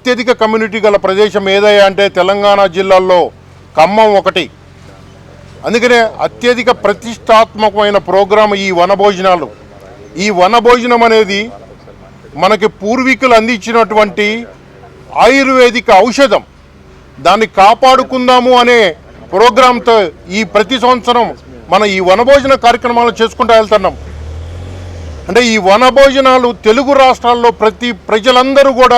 అత్యధిక కమ్యూనిటీ గల ప్రదేశం ఏదయ్యా అంటే తెలంగాణ జిల్లాల్లో ఖమ్మం ఒకటి. అందుకనే అత్యధిక ప్రతిష్టాత్మకమైన ప్రోగ్రాం ఈ వనభోజనాలు. ఈ వనభోజనం అనేది మనకి పూర్వీకులు అందించినటువంటి ఆయుర్వేదిక ఔషధం. దాన్ని కాపాడుకుందాము అనే ప్రోగ్రాంతో ఈ ప్రతి సంవత్సరం మనం ఈ వనభోజన కార్యక్రమాలు చేసుకుంటూ వెళ్తున్నాం. అంటే ఈ వనభోజనాలు తెలుగు రాష్ట్రాల్లో ప్రతి ప్రజలందరూ కూడా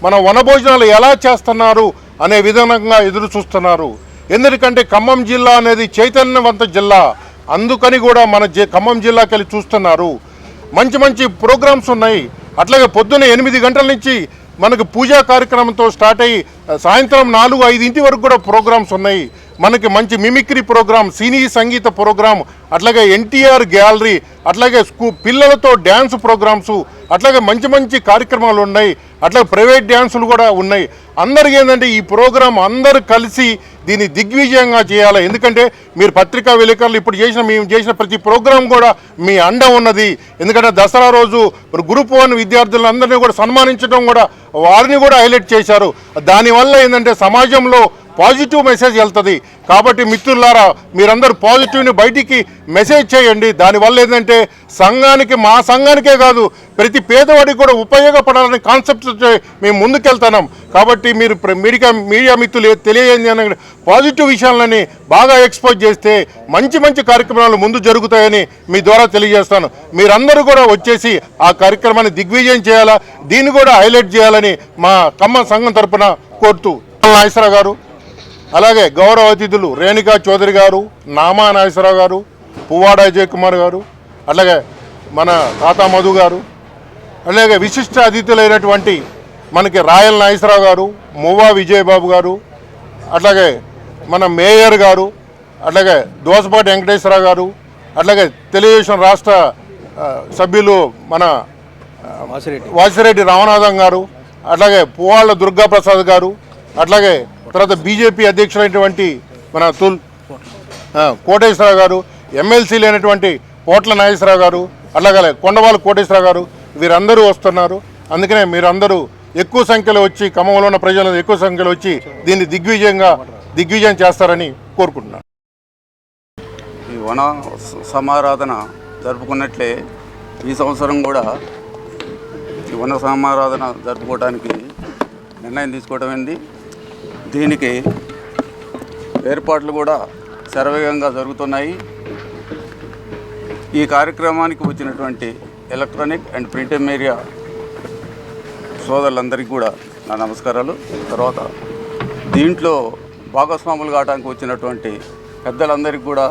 మన వనభోజనాలు ఎలా చేస్తున్నారు అనే విధంగా ఎదురు చూస్తున్నారు. ఎందుకంటే ఖమ్మం జిల్లా అనేది చైతన్యవంత జిల్లా, అందుకని కూడా మన ఖమ్మం జిల్లాకి వెళ్ళి చూస్తున్నారు. మంచి మంచి ప్రోగ్రామ్స్ ఉన్నాయి. అట్లాగే పొద్దున్న 8 గంటల నుంచి మనకు పూజా కార్యక్రమంతో స్టార్ట్ అయ్యి సాయంత్రం 4-5 వరకు కూడా ప్రోగ్రామ్స్ ఉన్నాయి. మనకి మంచి మిమిక్రీ ప్రోగ్రామ్, సినీ సంగీత ప్రోగ్రామ్, అట్లాగే ఎన్టీఆర్ గ్యాలరీ, అట్లాగే పిల్లలతో డ్యాన్స్ ప్రోగ్రామ్స్, అట్లాగే మంచి మంచి కార్యక్రమాలు ఉన్నాయి. అట్లాగే ప్రైవేట్ డ్యాన్సులు కూడా ఉన్నాయి. అందరికీ ఏంటంటే ఈ ప్రోగ్రాం అందరూ కలిసి దీన్ని దిగ్విజయంగా చేయాలి. ఎందుకంటే మీరు పత్రికా విలేకరులు ఇప్పుడు మేము చేసిన ప్రతి ప్రోగ్రాం కూడా మీ అండ ఉన్నది. ఎందుకంటే దసరా రోజు గ్రూప్ 1 విద్యార్థులందరినీ కూడా సన్మానించడం కూడా వారిని కూడా హైలైట్ చేశారు. దానివల్ల ఏంటంటే సమాజంలో పాజిటివ్ మెసేజ్ వెళ్తుంది. కాబట్టి మిత్రులారా మీరందరూ పాజిటివ్ని బయటికి మెసేజ్ చేయండి. దానివల్ల ఏంటంటే మా సంఘానికే కాదు ప్రతి పేదవాడికి కూడా ఉపయోగపడాలనే కాన్సెప్ట్ మేము ముందుకెళ్తున్నాం. కాబట్టి మీరు మీడియా మిత్రులు తెలియజేయండి, పాజిటివ్ విషయాలని బాగా ఎక్స్పోజ్ చేస్తే మంచి మంచి కార్యక్రమాలు ముందు జరుగుతాయని మీ ద్వారా తెలియజేస్తాను. మీరందరూ కూడా వచ్చేసి ఆ కార్యక్రమాన్ని దిగ్విజయం చేయాలా, దీన్ని కూడా హైలైట్ చేయాలని మా ఖమ్మం సంఘం తరఫున కోరుతూ నాగేశ్వరరావు గారు, అలాగే గౌరవ అతిథులు రేణుకా చౌదరి గారు, నామా నాగేశ్వరరావు గారు, పువ్వాడ అజయ్ కుమార్ గారు, అట్లాగే మన తాతా మధు గారు, అలాగే విశిష్ట అతిథులైనటువంటి మనకి రాయల్ నాగేశ్వరరావు గారు, మువ్వా విజయబాబు గారు, అట్లాగే మన మేయర్ గారు, అట్లాగే దోసపాటి వెంకటేశ్వరరావు గారు, అట్లాగే తెలుగుదేశం రాష్ట్ర సభ్యులు మన వాసిరెడ్డి రామనాథం గారు, అట్లాగే పువ్వాళ్ళ దుర్గాప్రసాద్ గారు, అట్లాగే తర్వాత బీజేపీ అధ్యక్షులైనటువంటి మన కోటేశ్వరరావు గారు, ఎమ్మెల్సీలు అయినటువంటి పోట్ల నాగేశ్వరరావు గారు, అట్లాగే కొండవాళ్ళ కోటేశ్వరరావు గారు, వీరందరూ వస్తున్నారు. అందుకనే మీరందరూ ఎక్కువ సంఖ్యలో వచ్చి ఖమ్మంలో ఉన్న ప్రజలు ఎక్కువ సంఖ్యలో వచ్చి దీన్ని దిగ్విజయం చేస్తారని కోరుకుంటున్నాను. ఈ వన సమారాధన జరుపుకున్నట్లే ఈ సంవత్సరం కూడా ఈ వన సమారాధన జరుపుకోవడానికి నిర్ణయం తీసుకోవటమైంది. దీనికి ఏర్పాట్లు కూడా శరవేగంగా జరుగుతున్నాయి. ఈ కార్యక్రమానికి వచ్చినటువంటి ఎలక్ట్రానిక్ అండ్ ప్రింట్ మీడియా సోదరులందరికీ కూడా నా నమస్కారాలు. తర్వాత దీంట్లో భాగస్వాములు కావడానికి వచ్చినటువంటి పెద్దలందరికీ కూడా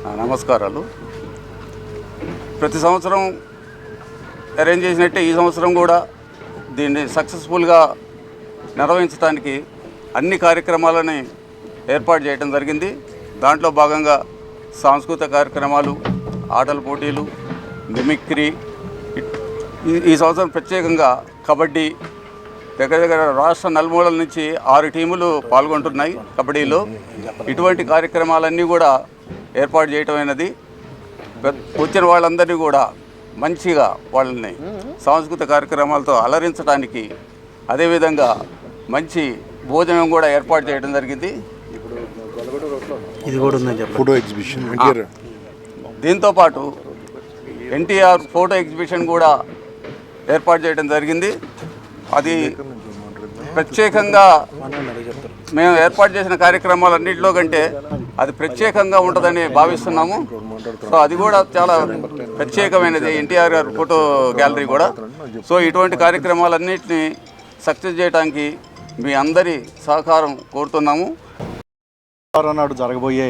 నా నమస్కారాలు. ప్రతి సంవత్సరం అరేంజ్ చేసినట్టే ఈ సంవత్సరం కూడా దీన్ని సక్సెస్ఫుల్గా నిర్వహించడానికి అన్ని కార్యక్రమాలని ఏర్పాటు చేయడం జరిగింది. దాంట్లో భాగంగా సాంస్కృతిక కార్యక్రమాలు, ఆటల పోటీలు, మిమిక్రీ, ఈ సంవత్సరం ప్రత్యేకంగా కబడ్డీ దగ్గర రాష్ట్ర నలుమూలల నుంచి 6 టీములు పాల్గొంటున్నాయి కబడ్డీలో. ఇటువంటి కార్యక్రమాలన్నీ కూడా ఏర్పాటు చేయటమైనది. వచ్చిన వాళ్ళందరినీ కూడా మంచిగా వాళ్ళని సాంస్కృతిక కార్యక్రమాలతో అలరించడానికి, అదేవిధంగా మంచి భోజనం కూడా ఏర్పాటు చేయడం జరిగింది. ఇది కూడా ఉందని ఫోటో ఎగ్జిబిషన్, దీంతోపాటు ఎన్టీఆర్ ఫోటో ఎగ్జిబిషన్ కూడా ఏర్పాటు చేయడం జరిగింది. అది ప్రత్యేకంగా మేము ఏర్పాటు చేసిన కార్యక్రమాలన్నింటిలో కంటే అది ప్రత్యేకంగా ఉంటుందని భావిస్తున్నాము. సో అది కూడా చాలా ప్రత్యేకమైనది ఎన్టీఆర్ గారి ఫోటో గ్యాలరీ కూడా. సో ఇటువంటి కార్యక్రమాలన్నింటినీ సక్సెస్ చేయడానికి మీ అందరి సహకారం కోరుతున్నాము. నాడు జరగబోయే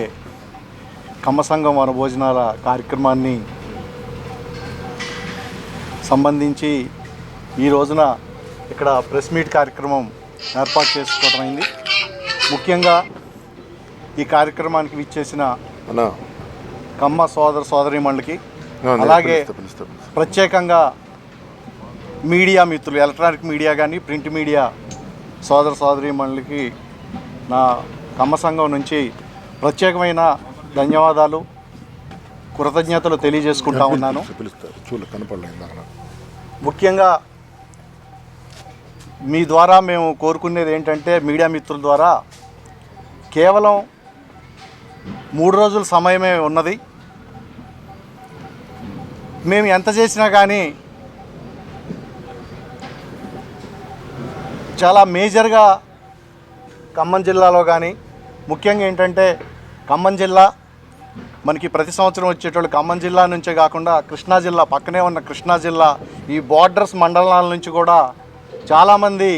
ఖమ్మ సంఘం వనభోజనాల కార్యక్రమాన్ని సంబంధించి ఈ రోజున ఇక్కడ ప్రెస్ మీట్ కార్యక్రమం ఏర్పాటు చేసుకోవడం అయింది. ముఖ్యంగా ఈ కార్యక్రమానికి విచ్చేసిన ఖమ్మ సోదరీమణులకి, అలాగే ప్రత్యేకంగా మీడియా మిత్రులు, ఎలక్ట్రానిక్ మీడియా కానీ ప్రింట్ మీడియా సోదరీమణులకి నా ఖమ్మ సంఘం నుంచి ప్రత్యేకమైన ధన్యవాదాలు, కృతజ్ఞతలు తెలియజేసుకుంటా ఉన్నాను. ముఖ్యంగా మీ ద్వారా మేము కోరుకునేది ఏంటంటే మీడియా మిత్రుల ద్వారా కేవలం 3 రోజుల సమయమే ఉన్నది. మేము ఎంత చేసినా కానీ చాలా మేజర్గా ఖమ్మం జిల్లాలో కానీ ముఖ్యంగా ఏంటంటే ఖమ్మం జిల్లా మనకి ప్రతి సంవత్సరం వచ్చేటోళ్ళు ఖమ్మం జిల్లా నుంచే కాకుండా కృష్ణా జిల్లా పక్కనే ఉన్న కృష్ణా జిల్లా ఈ బార్డర్స్ మండలాల నుంచి కూడా చాలామంది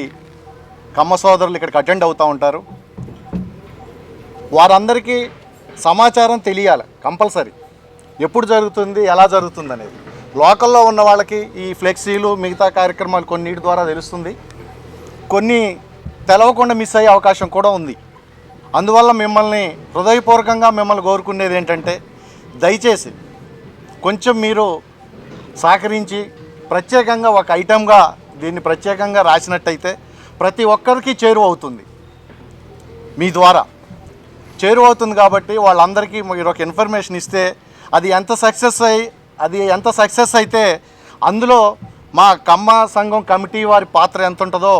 కమ్మ సోదరులు ఇక్కడికి అటెండ్ అవుతూ ఉంటారు. వారందరికీ సమాచారం తెలియాలి కంపల్సరీ, ఎప్పుడు జరుగుతుంది ఎలా జరుగుతుంది అనేది. లోకల్లో ఉన్న వాళ్ళకి ఈ ఫ్లెక్సీలు మిగతా కార్యక్రమాలు కొన్నిటి ద్వారా తెలుస్తుంది, కొన్ని తెలవకుండా మిస్ అయ్యే అవకాశం కూడా ఉంది. అందువల్ల మిమ్మల్ని హృదయపూర్వకంగా మిమ్మల్ని కోరుకునేది ఏంటంటే దయచేసి కొంచెం మీరు సహకరించి ప్రత్యేకంగా ఒక ఐటెంగా దీన్ని ప్రత్యేకంగా రాసినట్టయితే ప్రతి ఒక్కరికి చేరువ అవుతుంది, మీ ద్వారా చేరువ అవుతుంది. కాబట్టి వాళ్ళందరికీ మీరు ఒక ఇన్ఫర్మేషన్ ఇస్తే అది ఎంత సక్సెస్ అయితే అందులో మా కమ్మ సంఘం కమిటీ వారి పాత్ర ఎంత ఉంటుందో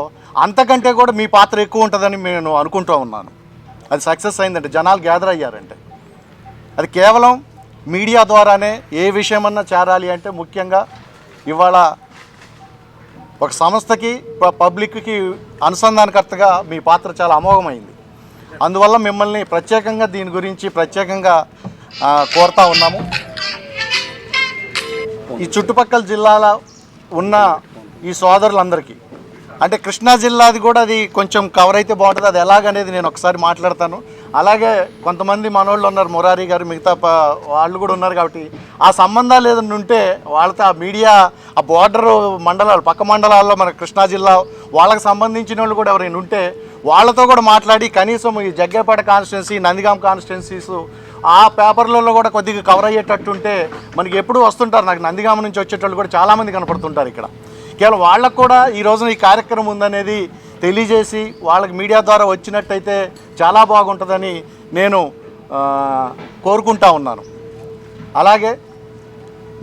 అంతకంటే కూడా మీ పాత్ర ఎక్కువ ఉంటుందని నేను అనుకుంటూ ఉన్నాను. అది సక్సెస్ అయిందంటే జనాలు గ్యాదర్ అయ్యారంటే అది కేవలం మీడియా ద్వారానే ఏ విషయమన్నా చేరాలి అంటే ముఖ్యంగా ఇవాళ ఒక సంస్థకి పబ్లిక్కి అనుసంధానకర్తగా మీ పాత్ర చాలా అమోఘమైంది. అందువల్ల మిమ్మల్ని ప్రత్యేకంగా దీని గురించి ప్రత్యేకంగా కోరుతా ఉన్నాము. ఈ చుట్టుపక్కల జిల్లాల ఉన్న ఈ సోదరులందరికీ అంటే కృష్ణా జిల్లాది కూడా అది కొంచెం కవర్ అయితే బాగుంటుంది. అది ఎలాగనేది నేను ఒకసారి మాట్లాడతాను. అలాగే కొంతమంది మనోళ్ళు ఉన్నారు, మురారి గారు మిగతా వాళ్ళు కూడా ఉన్నారు. కాబట్టి ఆ సంబంధాలు ఏదైనా ఉంటే వాళ్ళతో ఆ మీడియా ఆ బోర్డర్ మండలాలు పక్క మండలాల్లో మన కృష్ణా జిల్లా వాళ్ళకి సంబంధించిన వాళ్ళు కూడా ఎవరైనా ఉంటే వాళ్ళతో కూడా మాట్లాడి కనీసం ఈ జగ్గేపేట కాన్స్టిట్యున్సీ నందిగాం కాన్స్టిట్యున్సీస్ ఆ పేపర్లలో కూడా కొద్దిగా కవర్ అయ్యేటట్టు ఉంటే మనకి ఎప్పుడు వస్తుంటారు. నాకు నందిగామ నుంచి వచ్చేటోళ్ళు కూడా చాలామంది కనపడుతుంటారు ఇక్కడ. కేవలం వాళ్ళకు కూడా ఈ రోజున ఈ కార్యక్రమం ఉందనేది తెలియజేసి వాళ్ళకి మీడియా ద్వారా వచ్చినట్టయితే చాలా బాగుంటుందని నేను కోరుకుంటా ఉన్నాను. అలాగే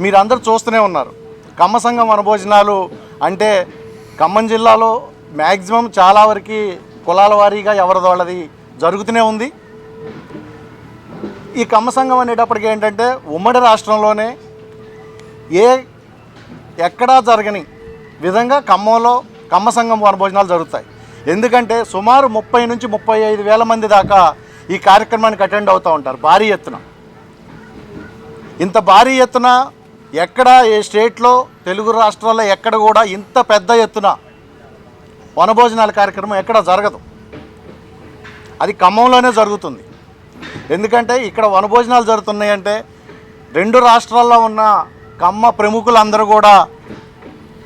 మీరందరూ చూస్తూనే ఉన్నారు కమ్మ సంఘం వనభోజనాలు అంటే ఖమ్మం జిల్లాలో మ్యాక్సిమం చాలా వరకు కులాల వారీగా ఎవరిది వాళ్ళది జరుగుతూనే ఉంది. ఈ కమ్మ సంఘం అనేటప్పటికీ ఏంటంటే ఉమ్మడి రాష్ట్రంలోనే ఎక్కడా జరగని విధంగా ఖమ్మంలో కమ్మ సంఘం వనభోజనాలు జరుగుతాయి. ఎందుకంటే సుమారు 30 నుంచి 35 వేల మంది దాకా ఈ కార్యక్రమానికి అటెండ్ అవుతూ ఉంటారు భారీ ఎత్తున. ఇంత భారీ ఎత్తున ఎక్కడ ఏ స్టేట్లో తెలుగు రాష్ట్రాల్లో ఎక్కడ కూడా ఇంత పెద్ద ఎత్తున వనభోజనాల కార్యక్రమం ఎక్కడ జరగదు. అది ఖమ్మంలోనే జరుగుతుంది. ఎందుకంటే ఇక్కడ వనభోజనాలు జరుగుతున్నాయంటే 2 రాష్ట్రాల్లో ఉన్న కమ్మ ప్రముఖులందరూ కూడా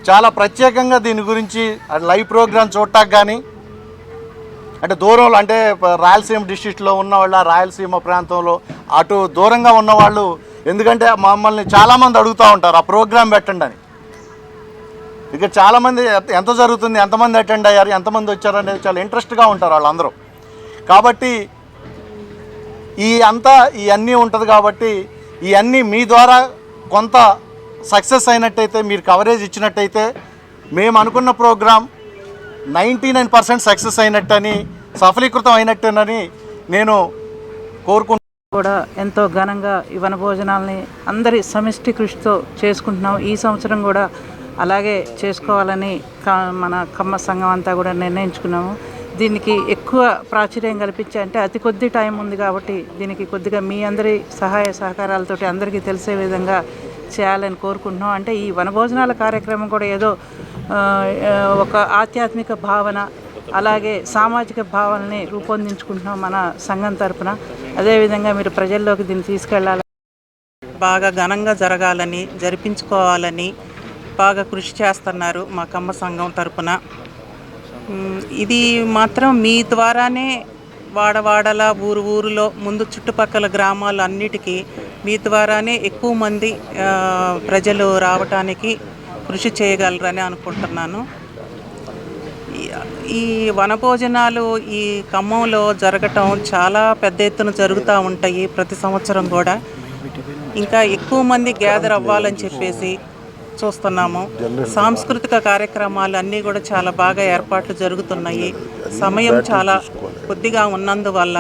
చాలా ప్రత్యేకంగా దీని గురించి లైవ్ ప్రోగ్రామ్ చూడటానికి కానీ అంటే దూరంలో అంటే రాయలసీమ డిస్ట్రిక్ట్లో ఉన్నవాళ్ళు రాయలసీమ ప్రాంతంలో అటు దూరంగా ఉన్నవాళ్ళు ఎందుకంటే మమ్మల్ని చాలామంది అడుగుతూ ఉంటారు ఆ ప్రోగ్రాం పెట్టండి అని. ఇక చాలామంది ఎంత జరుగుతుంది, ఎంతమంది అటెండ్ అయ్యారు, ఎంతమంది వచ్చారు అనేది చాలా ఇంట్రెస్ట్గా ఉంటారు వాళ్ళందరూ. కాబట్టి ఇవన్నీ ఉంటుంది. కాబట్టి ఇవన్నీ మీ ద్వారా కొంత సక్సెస్ అయినట్టయితే మీరు కవరేజ్ ఇచ్చినట్టయితే మేము అనుకున్న ప్రోగ్రాం 99% సక్సెస్ అయినట్టని సఫలీకృతం అయినట్టేనని నేను కోరుకుంటున్నాను. కూడా ఎంతో ఘనంగా ఈ వనభోజనాల్ని అందరి సమిష్టి కృషితో చేసుకుంటున్నాం. ఈ సంవత్సరం కూడా అలాగే చేసుకోవాలని మన కమ్మ సంఘం అంతా కూడా నిర్ణయించుకున్నాము. దీనికి ఎక్కువ ప్రాచుర్యం కల్పించే అంటే అతి కొద్ది టైం ఉంది కాబట్టి దీనికి కొద్దిగా మీ అందరి సహాయ సహకారాలతోటి అందరికీ తెలిసే విధంగా చేయాలని కోరుకుంటున్నాం. అంటే ఈ వనభోజనాల కార్యక్రమం కూడా ఏదో ఒక ఆధ్యాత్మిక భావన అలాగే సామాజిక భావనని రూపొందించుకుంటున్నాం మన సంఘం తరపున. అదేవిధంగా మీరు ప్రజల్లోకి దీన్ని తీసుకెళ్ళాలి, బాగా ఘనంగా జరగాలని జరిపించుకోవాలని బాగా కృషి చేస్తున్నారు మా కమ్మ సంఘం తరపున. ఇది మాత్రం మీ ద్వారానే వాడవాడల ఊరులో ముందు చుట్టుపక్కల గ్రామాలు అన్నిటికీ మీ ద్వారానే ఎక్కువ మంది ప్రజలు రావటానికి కృషి చేయగలరని అనుకుంటున్నాను. ఈ వనభోజనాలు ఈ ఖమ్మంలో జరగటం చాలా పెద్ద ఎత్తున జరుగుతూ ఉంటాయి ప్రతి సంవత్సరం కూడా. ఇంకా ఎక్కువ మంది గ్యాదర్ అవ్వాలని చెప్పేసి చూస్తున్నాము. సాంస్కృతిక కార్యక్రమాలు అన్నీ కూడా చాలా బాగా ఏర్పాట్లు జరుగుతున్నాయి. సమయం చాలా కొద్దిగా ఉన్నందువల్ల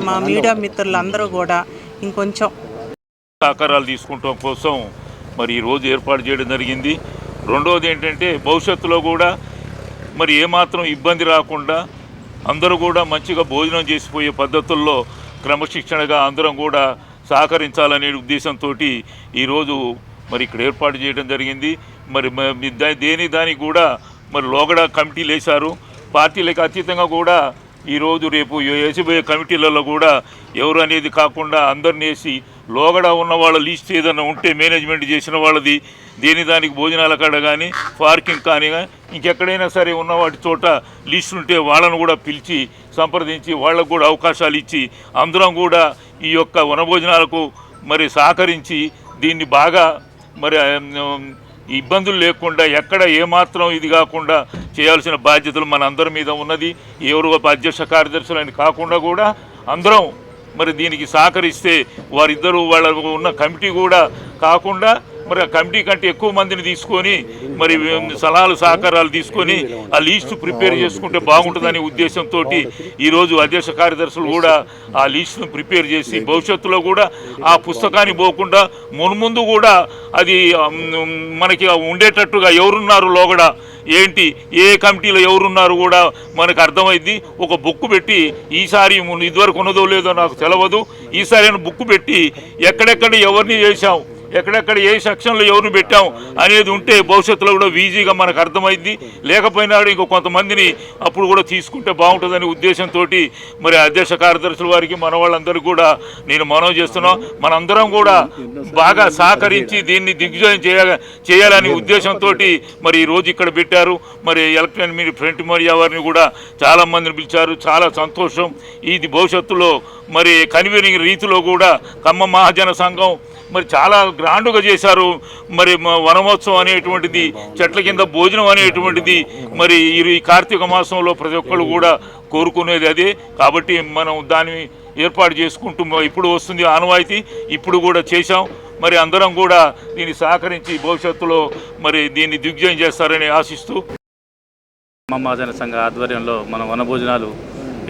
మా మీడియా మిత్రులందరూ కూడా ఇంకొంచెం సహకారాలు తీసుకుంటాం కోసం మరి ఈరోజు ఏర్పాటు చేయడం జరిగింది. రెండవది ఏంటంటే భవిష్యత్తులో కూడా మరి ఏమాత్రం ఇబ్బంది రాకుండా అందరూ కూడా మంచిగా భోజనం చేసిపోయే పద్ధతుల్లో క్రమశిక్షణగా అందరం కూడా సహకరించాలనే ఉద్దేశంతో ఈరోజు మరి ఇక్కడ ఏర్పాటు చేయడం జరిగింది. మరి దానికి కూడా మరి లోగడ కమిటీలు వేశారు. పార్టీలకు అతీతంగా కూడా ఈరోజు రేపు వేసిపోయే కమిటీలలో కూడా ఎవరు అనేది కాకుండా అందరిని వేసి లోగడ ఉన్న వాళ్ళ లిస్ట్ ఏదైనా ఉంటే మేనేజ్మెంట్ చేసిన వాళ్ళది దానికి భోజనాల కాడ కానీ పార్కింగ్ కానీ ఇంకెక్కడైనా సరే ఉన్న వాటి చోట లిస్ట్ ఉంటే వాళ్ళను కూడా పిలిచి సంప్రదించి వాళ్ళకు కూడా అవకాశాలు ఇచ్చి అందరం కూడా ఈ యొక్క వనభోజనాలకు మరి సహకరించి దీన్ని బాగా మరి ఇబ్బందులు లేకుండా ఎక్కడ ఏమాత్రం ఇది కాకుండా చేయాల్సిన బాధ్యతలు మన అందరి మీద ఉన్నది. ఎవరు అధ్యక్ష కార్యదర్శులు అని కాకుండా కూడా అందరం మరి దీనికి సహకరిస్తే వారిద్దరూ వాళ్ళ ఉన్న కమిటీ కూడా కాకుండా మరి ఆ కమిటీ కంటే ఎక్కువ మందిని తీసుకొని మరి సలహాలు సహకారాలు తీసుకొని ఆ లీస్ట్ ప్రిపేర్ చేసుకుంటే బాగుంటుందనే ఉద్దేశంతో ఈరోజు అధ్యక్ష కార్యదర్శులు కూడా ఆ లీస్ట్ను ప్రిపేర్ చేసి భవిష్యత్తులో కూడా ఆ పుస్తకాన్ని పోకుండా మున్ముందు కూడా అది మనకి ఉండేటట్టుగా ఎవరున్నారు లోగడ ఏంటి ఏ కమిటీలో ఎవరున్నారు కూడా మనకు అర్థమైంది. ఒక బుక్ పెట్టి ఈసారి ఇదివరకు ఉన్నదో లేదో నాకు తెలియదు, ఈసారి బుక్ పెట్టి ఎక్కడెక్కడ ఎవరిని చేశాం, ఎక్కడెక్కడ ఏ సెక్షన్లో ఎవరిని పెట్టాం అనేది ఉంటే భవిష్యత్తులో కూడా ఈజీగా మనకు అర్థమైంది. లేకపోయినా ఇంకో కొంతమందిని అప్పుడు కూడా తీసుకుంటే బాగుంటుందనే ఉద్దేశంతో మరి అధ్యక్ష కార్యదర్శుల వారికి మన వాళ్ళందరికీ కూడా నేను మనవి చేస్తున్నాం. మనందరం కూడా బాగా సహకరించి దీన్ని దిగ్విజయం చేయాలనే ఉద్దేశంతో మరి ఈరోజు ఇక్కడ పెట్టారు. మరి ఎలక్ట్రానిక్ ప్రింట్ మీడియా వారిని కూడా చాలామందిని పిలిచారు. చాలా సంతోషం. ఇది భవిష్యత్తులో మరి కన్వీనింగ్ రీతిలో కూడా ఖమ్మం మహాజన సంఘం మరి చాలా గ్రాండ్గా చేశారు. మరి వనమోత్సవం అనేటువంటిది, చెట్ల కింద భోజనం అనేటువంటిది మరి ఈ కార్తీక మాసంలో ప్రతి ఒక్కళ్ళు కూడా కోరుకునేది అదే. కాబట్టి మనం దాన్ని ఏర్పాటు చేసుకుంటూ ఇప్పుడు వస్తుంది ఆనవాయితీ, ఇప్పుడు కూడా చేశాం. మరి అందరం కూడా దీన్ని సహకరించి భవిష్యత్తులో మరి దీన్ని దిగ్విజయం చేస్తారని ఆశిస్తూ మహాజన సంఘ ఆధ్వర్యంలో మనం వనభోజనాలు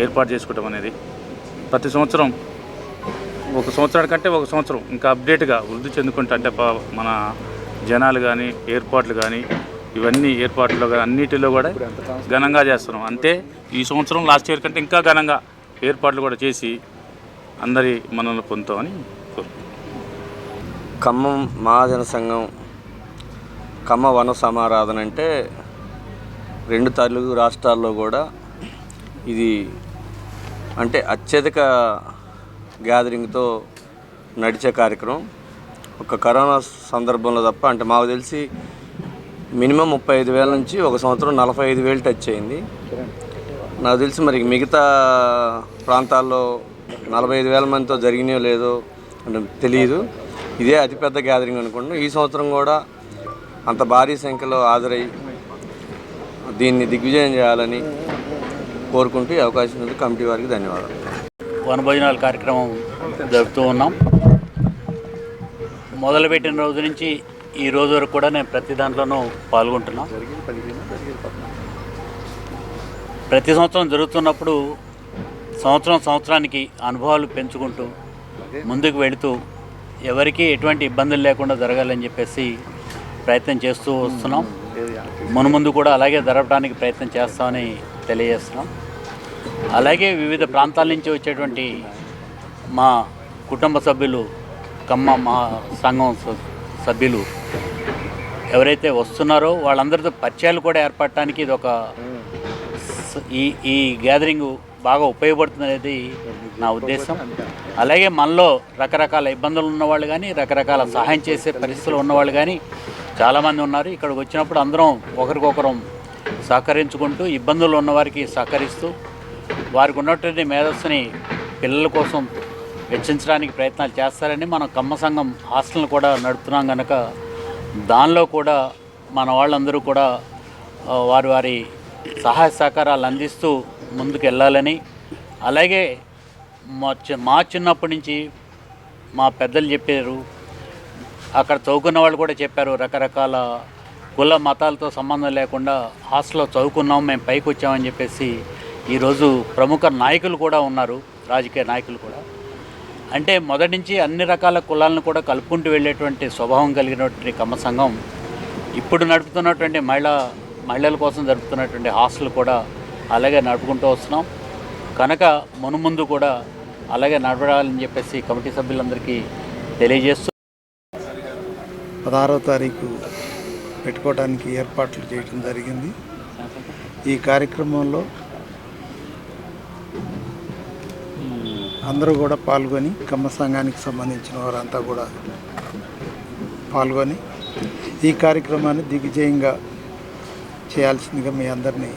ఏర్పాటు చేసుకోవడం అనేది ప్రతి సంవత్సరం ఒక సంవత్సరాల కంటే ఒక సంవత్సరం ఇంకా అప్డేట్గా వృద్ధి చెందుకుంటూ అంటే మన జనాలు కానీ ఏర్పాట్లు కానీ ఇవన్నీ ఏర్పాట్లు కానీ అన్నిటిలో కూడా ఘనంగా చేస్తున్నాం. అంతే ఈ సంవత్సరం లాస్ట్ ఇయర్ కంటే ఇంకా ఘనంగా ఏర్పాట్లు కూడా చేసి అందరి మనల్ని పొందుతామని కోరుకుంటున్నాం. ఖమ్మం మహాజన సంఘం ఖమ్మ వన సమారాధన అంటే 2 తెలుగు రాష్ట్రాల్లో కూడా ఇది అంటే అత్యధిక గ్యాదరింగ్తో నడిచే కార్యక్రమం. ఒక కరోనా సందర్భంలో తప్ప అంటే మాకు తెలిసి మినిమం 35,000 నుంచి ఒక సంవత్సరం 45,000 టచ్ అయింది. నాకు తెలిసి మరి మిగతా ప్రాంతాల్లో 45,000 మందితో జరిగినాయో లేదో అంటే తెలియదు. ఇదే అతిపెద్ద గ్యాదరింగ్ అనుకుంటున్నాం. ఈ సంవత్సరం కూడా అంత భారీ సంఖ్యలో హాజరై దీన్ని దిగ్విజయం చేయాలని కోరుకుంటూ ఈ అవకాశం ఉంది. కమిటీ వారికి ధన్యవాదాలు. వనభోజనాల కార్యక్రమం జరుపుతూ ఉన్నాం. మొదలుపెట్టిన రోజు నుంచి ఈ రోజు వరకు కూడా నేను ప్రతి దాంట్లోనూ పాల్గొంటున్నాను. ప్రతి సంవత్సరం జరుగుతున్నప్పుడు సంవత్సరానికి అనుభవాలు పెంచుకుంటూ ముందుకు వెళుతూ ఎవరికి ఎటువంటి ఇబ్బందులు లేకుండా జరగాలని చెప్పేసి ప్రయత్నం చేస్తూ వస్తున్నాం. మున్ముందు కూడా అలాగే జరపడానికి ప్రయత్నం చేస్తామని తెలియజేస్తున్నాం. అలాగే వివిధ ప్రాంతాల నుంచి వచ్చేటువంటి మా కుటుంబ సభ్యులు, ఖమ్మం సంఘం సభ్యులు ఎవరైతే వస్తున్నారో వాళ్ళందరితో పరిచయాలు కూడా ఏర్పడటానికి ఇది ఒక ఈ గ్యాదరింగ్ బాగా ఉపయోగపడుతుంది అనేది నా ఉద్దేశం. అలాగే మనలో రకరకాల ఇబ్బందులు ఉన్నవాళ్ళు కానీ రకరకాల సహాయం చేసే పరిస్థితులు ఉన్నవాళ్ళు కానీ చాలామంది ఉన్నారు. ఇక్కడికి వచ్చినప్పుడు అందరం ఒకరికొకరం సహకరించుకుంటూ ఇబ్బందులు ఉన్నవారికి సహకరిస్తూ వారికి ఉన్నటువంటి మేధస్సుని పిల్లల కోసం వెచ్చించడానికి ప్రయత్నాలు చేస్తారని మనం ఖమ్మ సంఘం హాస్టల్ని కూడా నడుపుతున్నాం కనుక దానిలో కూడా మన వాళ్ళందరూ కూడా వారి సహాయ సహకారాలు అందిస్తూ ముందుకు వెళ్ళాలని, అలాగే మా చిన్నప్పటి నుంచి మా పెద్దలు చెప్పారు అక్కడ చదువుకున్న వాళ్ళు కూడా చెప్పారు, రకరకాల కుల మతాలతో సంబంధం లేకుండా హాస్టల్లో చదువుకున్నాం, మేము పైకి వచ్చామని చెప్పేసి ఈరోజు ప్రముఖ నాయకులు కూడా ఉన్నారు, రాజకీయ నాయకులు కూడా. అంటే మొదటి నుంచి అన్ని రకాల కులాలను కూడా కలుపుకుంటూ వెళ్ళేటువంటి స్వభావం కలిగినటువంటి కమ్మ సంఘం ఇప్పుడు నడుపుతున్నటువంటి మహిళల కోసం జరుపుతున్నటువంటి హాస్టల్ కూడా అలాగే నడుపుకుంటూ వస్తున్నాం. కనుక మునుముందు కూడా అలాగే నడపడాలని చెప్పేసి కమిటీ సభ్యులందరికీ తెలియజేస్తూ 16వ తారీఖు పెట్టుకోవడానికి ఏర్పాట్లు చేయడం జరిగింది. ఈ కార్యక్రమంలో అందరూ కూడా పాల్గొని కమ్మ సంఘానికి సంబంధించిన వారంతా కూడా పాల్గొని ఈ కార్యక్రమాన్ని దిగ్విజయంగా చేయాల్సిందిగా మీ అందరినీ